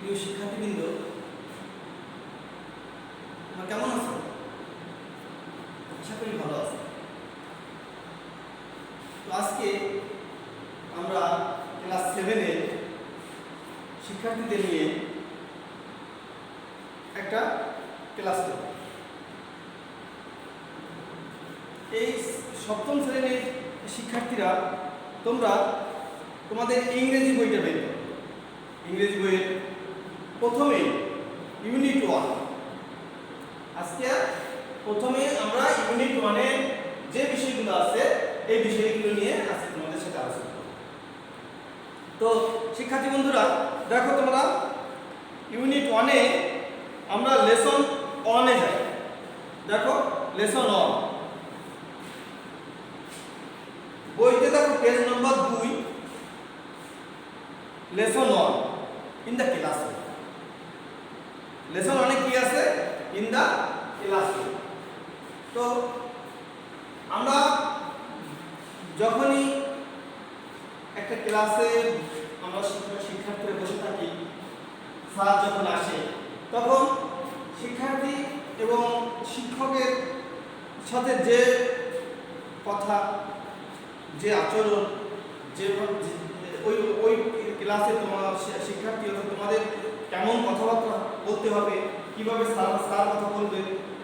প্রিয় শিক্ষার্থীবৃন্দ, তোমরা কেমন আছো? আশা করি ভালো আছো। তো আজকে আমরা ক্লাস 7-এর শিক্ষার্থীদের নিয়ে একটা ক্লাস করব। এই সপ্তম শ্রেণীর শিক্ষার্থীরা তোমরা তোমাদের ইংরেজি বইটা বের করো। ইংরেজি বইয়ের প্রথমে ইউনিট 1। আজকে প্রথমে আমরা ইউনিট 1-এর যে বিষয়গুলো আছে এই বিষয়গুলো নিয়ে আজকে তোমাদের সাথে আলোচনা করব। তো শিক্ষার্থী বন্ধুরা, দেখো তোমরা ইউনিট 1-এ আমরা লেসন 1-এ যাই। দেখো লেসন 1 বইতে দেখো page number 2, lesson 1 in the classroom. Lesson 1-এ কি আছে? In the classroom. তো আমরা যখনই একটা ক্লাসে আমরা শিক্ষার্থীরা বসে থাকি, স্যার যখন আসে তখন শিক্ষার্থী এবং শিক্ষকের সাথে যে কথা, যে আচরণ, যে ওই ওই ক্লাসে তোমার শিক্ষার্থী অর্থাৎ তোমাদের কেমন কথাবার্তা বলতে হবে, কিভাবে স্যার কথা বলবে,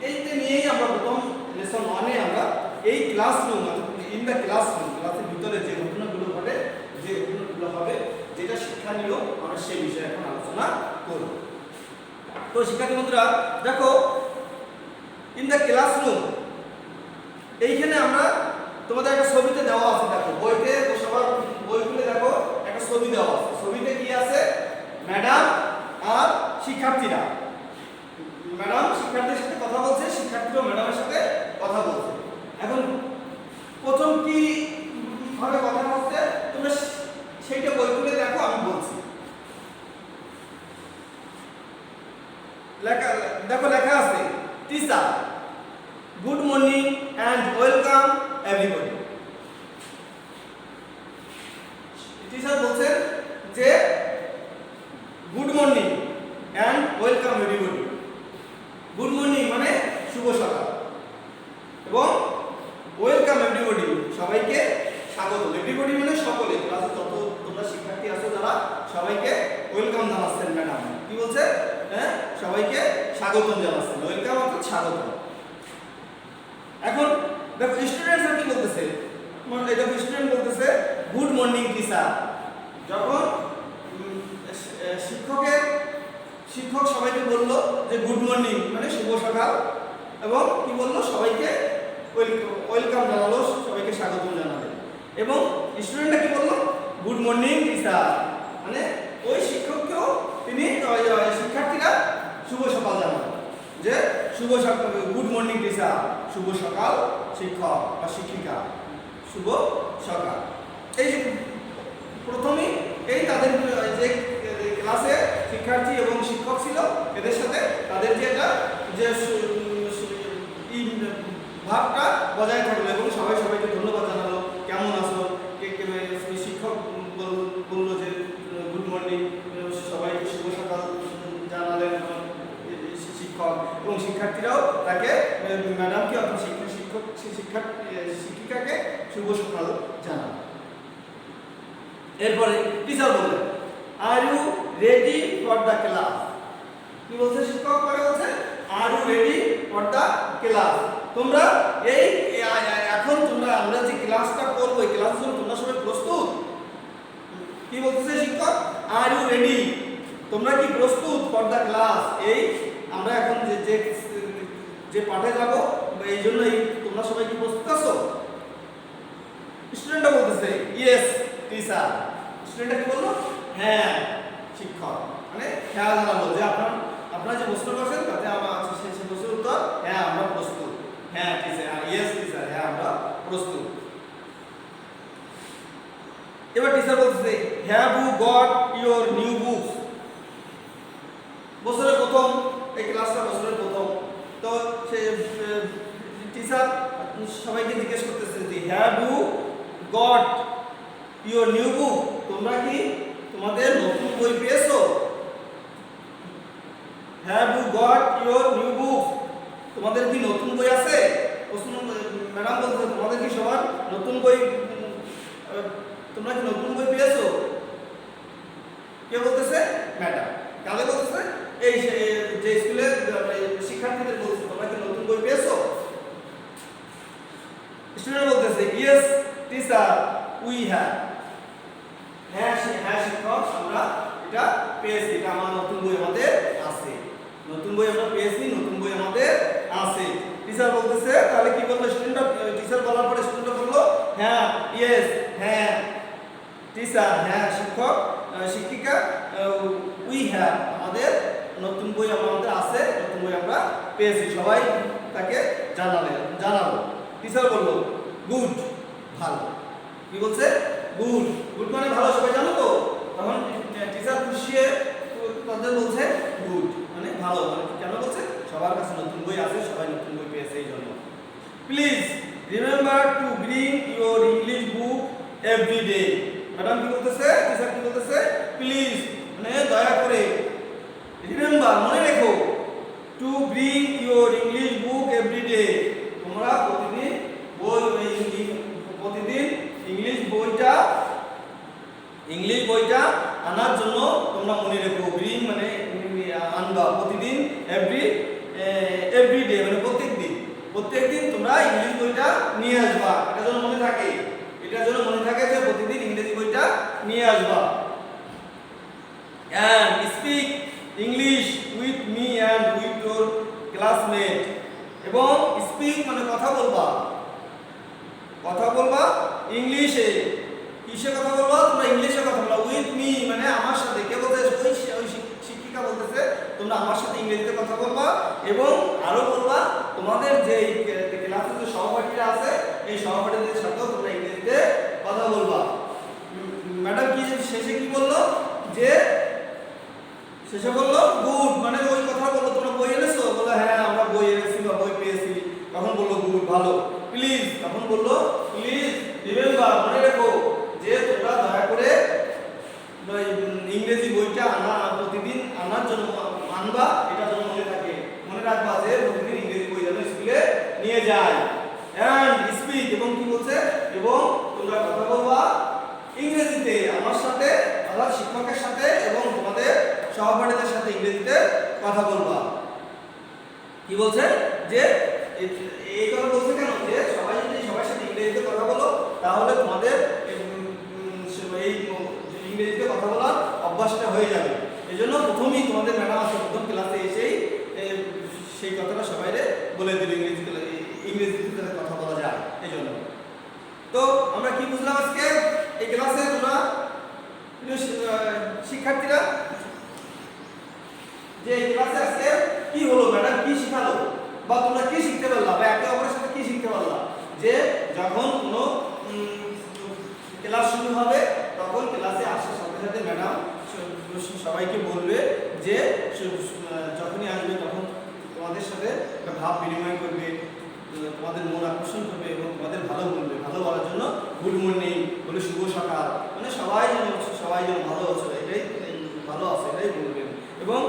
এইটা নিয়েই আমরা প্রথম লেসন 1-এ আমরা এই ক্লাসরুম ইন দ্য ক্লাসরুম, ক্লাসের ভিতরে যে ঘটনাগুলো ঘটে, যে ঘটনাগুলো হবে, যেটা শিক্ষণীয়, আমরা সেই বিষয়ে এখন আলোচনা করব। তো শিক্ষার্থী বন্ধুরা, দেখো ইন দ্য ক্লাসরুম এইখানে আমরা তোমাদের একটা ছবিতে দেওয়া আছে। দেখো বইতে, সবার বই খুলে দেখো একটা ছবি দেওয়া আছে। ছবিতে কি আছে? ম্যাডাম আর শিক্ষার্থীরা। ম্যাডাম শিক্ষার্থীর সাথে কথা বলছে, শিক্ষার্থীরা ম্যাডামের সাথে কথা বলছে। এখন প্রথম কি ভাবে কথা বলছে তোমরা সেইটা বই খুলে দেখো, আমি বলছি। লেখা দেখো, লেখা আছে teacher good morning and welcome everybody. Teacher বলছেন যে good morning and welcome everybody. Good morning মানে শুভ সকাল, এবং ওয়েলকাম এভরিবডি সবাইকে স্বাগত। এভরিবডি মানে সকলে, ক্লাসে যত তোমরা শিক্ষার্থী আছো যারা, সবাইকে ওয়েলকাম জানাচ্ছেন ম্যাডাম। কি বলছে? হ্যাঁ, সবাইকে স্বাগতম জানাচ্ছেন। ওয়েলকাম অর্থাৎ স্বাগত। এখন দেখো স্টুডেন্টরা কি বলতেছে। দেখো স্টুডেন্ট বলতেছে গুড মর্নিং টিচার। যখন শিক্ষক সবাইকে বললো যে গুড মর্নিং মানে শুভ সকাল, এবং কি বললো? সবাইকে ওয়েলকাম জানালো, সবাইকে স্বাগতম জানালো। এবং স্টুডেন্টরা কি বললো? গুড মর্নিং টিচার মানে ওই শিক্ষককেও তিনি, শিক্ষার্থীরা শুভ সকাল জানালো, যে শুভ সকাল, গুড মর্নিং টিচার, শুভ সকাল শিক্ষক বা শিক্ষিকা, শুভ সকাল। এই প্রথমেই এই তাদের যে ক্লাসে শিক্ষার্থী এবং শিক্ষক ছিল, এদের সাথে তাদের যে ভাবটা বজায় থাকলো, এবং সবাই সবাইকে ধন্যবাদ জানালো, কেমন আছো। শিক্ষক বললো যে গুড মর্নিং, সবাইকে শুভ সকাল জানালেন শিক্ষক, এবং শিক্ষার্থীরাও তাকে, ম্যাডামকে অর্থাৎ শিক্ষিকাকে শুভ সকাল জানাল। এরপরে টিচার বললেন are you ready for the class. কি বলছে শিক্ষক? পরে বলছে are you ready for the class. তোমরা এই এখন তোমরা আমরা যে ক্লাসটা করব, এই ক্লাসের জন্য তোমরা সবাই প্রস্তুত? কি বলতেছে শিক্ষক? আর ইউ রেডি, তোমরা কি প্রস্তুত ফর দ্য ক্লাস? এই আমরা এখন যে পাঠে যাব, এই জন্য তোমরা সবাই কি প্রস্তুত আছো? স্টুডেন্টরা বলতেছে ইয়েস টিচার। স্টুডেন্টরা কি বললো? হ্যাঁ শিক্ষক, মানে হ্যাঁ জানালো যে আপনারা যে প্রশ্ন করছেন তাতে আমার সেই প্রশ্নের উত্তর হ্যাঁ আমরা প্রস্তুত। হ্যাঁ টিচার, ইয়েস টিচার, হ্যাঁ আমরা প্রস্তুত। এবার টিচার বলতেছে have you got your new books. বছরের প্রথম, এই ক্লাসটা বছরের প্রথম। তো সে টিচার সবাইকে জিজ্ঞেস করতেছে যে have you got your new book, তোমরা কি তোমাদের নতুন বই পেয়েছো? Have you got your new book? তোমাদের কি নতুন বই আছে? প্রশ্ন ম্যাডাম বলছে তোমাদের কি সবার নতুন বই, তোমরা কি নতুন বই পেয়েছো? কে বলতেছে? ম্যাডাম। কাকে বলতেছে? এই যে স্কুলে শিক্ষার্থীদের বলছে তোমরা কি নতুন বই পেয়েছো? স্টুডেন্ট বলতেছে ইয়েস টিচার উই হ্যাভ। হ্যাঁ হ্যাঁ শিক্ষক, আমরা এটা পেয়েছি, এটা আমার নতুন বই আমাদের আছে, নতুন বই আমরা পেয়েছি, নতুন বই আমাদের আছে। টিচার বলতেছে, তাহলে কি বললো স্টুডেন্টরা? টিচার বলার পরে স্টুডেন্টরা বললো হ্যাঁ ইয়েস হ্যাঁ টিচার, হ্যাঁ শিক্ষক শিক্ষিকা, উই হ্যাভ আমাদের নতুন বই আমাদের আছে, নতুন বই আমরা পেয়েছি। সবাই তাকে জানালো। টিচার বললো গুড, ভালো। কি বলছে? গুড। গুড মানে ভালো, সবাই জানো তো? তখন টিচার খুশি হয়ে তাদের বলছে গুড মানে ভালো, মানে কেন বলছে? সবার কাছে নতুন বই আছে, সবাই নতুন বই পেয়েছে এই জন্য। Please remember to bring your English book every day. Madam কি বলতেছে? টিচার কি বলতেছে? প্লিজ মানে দয়া করে, রিমেম্বার মনে রেখো, to bring your English book every day, তোমরা প্রতিদিন ইংলিশ বইটা আনার জন্য তোমরা মনে রেখো। ব্রিং মানে আনবা, প্রতিদিন এভরি ডে মানে প্রত্যেকদিন তোমরা ইংলিশ বইটা নিয়ে আসবা। এটা যেন মনে থাকে, যে প্রতিদিন ইংরেজি বইটা নিয়ে আসবা। and speak English with me and with your classmate। এবং স্পিক মানে কথা বলবা ইংলিশে। কিসে কথা বলবা? তোমরা ইংলিশে কথা বলবা। উইথ মি মানে আমার সাথে। কে বলতেছে? ওই শিক্ষিকা বলতেছে তোমরা আমার সাথে ইংরেজিতে কথা বলবা, এবং আরো বলবা তোমাদের যে ক্লাসে যে সহপাঠীরা আছে এই সহপাঠীদের সাথেও তোমরা ইংরেজিতে কথা বলবা। ম্যাডাম কি শেষে কি বললো? যে শেষে বললো গুড মানে ওই কথা বললো, তোমরা বই এনেছো? বললো হ্যাঁ আমরা বই এনেছি বা বই পেয়েছি। তখন বললো গুড, ভালো। প্লিজ, তখন বললো প্লিজ রিমেম্বার মনে রেখো, যে তোমরা দয়া করে ইংরেজি বইটা প্রতিদিন আনার জন্য আনবা, এটা যেন মনে রাখবা যে প্রতিদিন ইংরেজি বই যেন স্কুলে নিয়ে যায়। এন্ড স্পিক এবং কি বলছে? এবং তোমরা কথা বলবা ইংরেজিতে আমার সাথে, অর্থাৎ শিক্ষকের সাথে এবং তোমাদের সহপাঠীদের সাথে ইংরেজিতে কথা বলবা। কি বলছে? যে এই কথা বলছে কেন? যে সবাই যদি সবার সাথে ইংরেজিতে কথা বলো তাহলে তোমাদের এই ইংরেজিতে কথা বলার অভ্যাসটা হয়ে যাবে। এই জন্য প্রথমেই তোমাদের ম্যাডাম আছে প্রথম ক্লাসে এসেই সেই কথাটা সবাইরে বলে দিল, ইংরেজিতে কথা বলা যায়। এই জন্য তো আমরা কি বুঝলাম আজকে এই ক্লাসে? তোমরা শিক্ষার্থীরা যে এই ক্লাসে আজকে কি হলো, ম্যাডাম কি শিখালো, বা তোমরা কি শিখতে পারলা, বা একে অপরের সাথে কি শিখতে পারলা? যে যখন কোনো ক্লাস শুরু হবে তখন ক্লাসে আসার সাথে সাথে ম্যাডাম সবাইকে বলবে যে যখনই আসবে তখন তোমাদের সাথে একটা ভাব বিনিময় করবে, তোমাদের মন আকর্ষণ করবে এবং তোমাদের ভালো বলবে। ভালো বলার জন্য গুড মর্নিং বলে, শুভ সকাল মানে সবাই যেন ভালো আছে, এটাই ভালো আছে এটাই বলবেন। এবং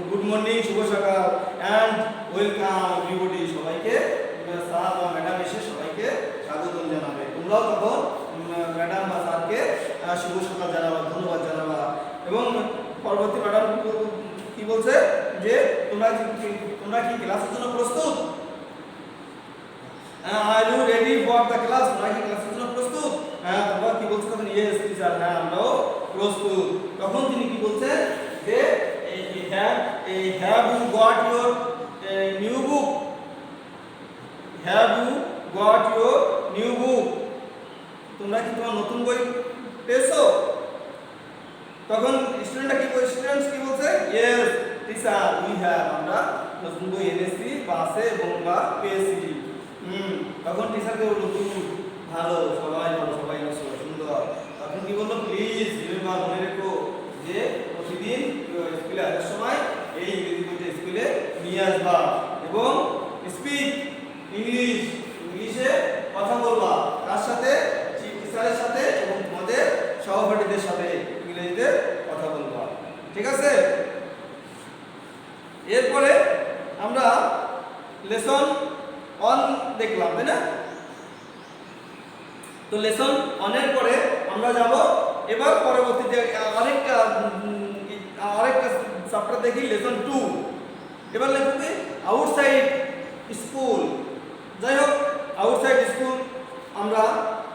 গুড মর্নিং, শুভ সকাল অ্যান্ড ওয়েলকাম এভরিবডি, সবাইকে স্যার বা ম্যাডাম এসে সবাইকে স্বাগতম জানাবে। তোমরাও তখন ম্যাডাম বা স্যারকে শুভ সকাল জানাবা, ধন্যবাদ জানাবা। এবং পরবর্তী ম্যাডাম কি বলছে? যে তোমরা কি ক্লাসের জন্য প্রস্তুত? Are you ready for the class? তোমরা কি ক্লাসের জন্য প্রস্তুত? হ্যাঁ। তোমরা কি বলছো? তখন ইয়েস টিচার, হ্যাঁ আমরাও প্রস্তুত। তখন তিনি কি বলছে? যে have you got your new book? Have you got your new book? তোমরা কি তোমার নতুন বই পেয়েছো? তখন স্টুডেন্টরা কি বলছে? স্টুডেন্টস কি বলছে? ইয়েস টিচার উই হ্যাভ, আমরা নতুন বই এনেছি বা আছে এবং বা পেয়েছি। তখন টিচারকে বললো গুড, ভালো, সবাই সুন্দর। তখন কি বললো? প্লিজ রিমেম্বার মনে রেখো, যে প্রতিদিন স্কুলে আসার সময় এই ইংরেজি বইটা স্কুলে নিয়ে আসবা। এবং স্পিক ইংলিশে কথা বলবা। কার সাথে? টিচারের সাথে এবং তোমাদের সহপাঠীদের সাথে ইংরেজিতে কথা বলবা। ঠিক আছে? এরপরে লেসন অন দেখলাম, তাই না? তো লেসন অনের পরে আমরা যাব এবার পরবর্তীতে আরেকটা চ্যাপ্টার দেখি, লেসন 2। এবার লিখবে আউটসাইড স্কুল। যাই হোক, আউটসাইড স্কুল আমরা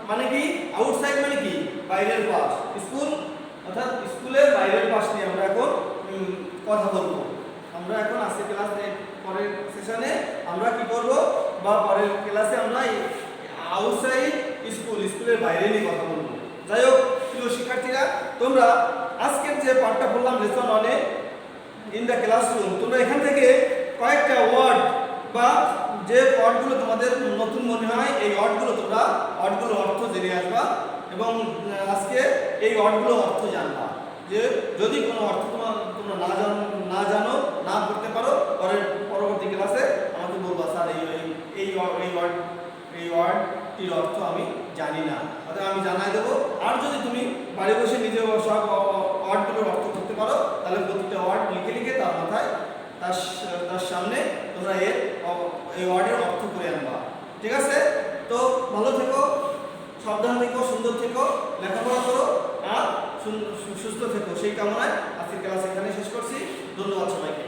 মানে কি, আউটসাইড মানে কি, বাইরের পাশ, স্কুল অর্থাৎ স্কুলের বাইরের পাশ নিয়ে আমরা এখন কথা বলবো। আমরা এখন আজকে ক্লাসে পরের সেশনে আমরা কি করব, বা পরের ক্লাসে আমরা আউটসাইড স্কুল, স্কুলের বাইরে নিয়ে কথা বলবো। যাই হোক প্রিয় শিক্ষার্থীরা, তোমরা আজকের যে পাঠটা বললাম লেসন অনে ইন দ্য ক্লাসরুম, তোমরা এখান থেকে কয়েকটা ওয়ার্ড বা যে ওয়ার্ডগুলো তোমাদের নতুন মনে হয় এই ওয়ার্ডগুলো তোমরা ওয়ার্ডগুলোর অর্থ জেনে আসবা এবং আজকে এই ওয়ার্ডগুলোর অর্থ জানবা। যে যদি কোনো অর্থ তোমরা না জানো না করতে পারো, পরবর্তী ক্লাসে আমাকে বলবা স্যার এই ওয়ার্ডটির অর্থ আমি জানি না, অর্থাৎ আমি জানাই দেবো। আর যদি তুমি বাড়ি বসে নিজে সব ওয়ার্ডগুলোর অর্থ করতে পারো, তাহলে প্রতিটা ওয়ার্ড লিখে লিখে তার মাথায় তার সামনে তোমরা এই ওয়ার্ডের অর্থ করে আনবা। ঠিক আছে? তো ভালো থেকো, সাবধান থেকো, সুন্দর থেকো, লেখাপড়া করো আর সুস্থ থেকো, সেই কামনায় আজকের ক্লাস এখানে শেষ করছি। ধন্যবাদ সবাইকে।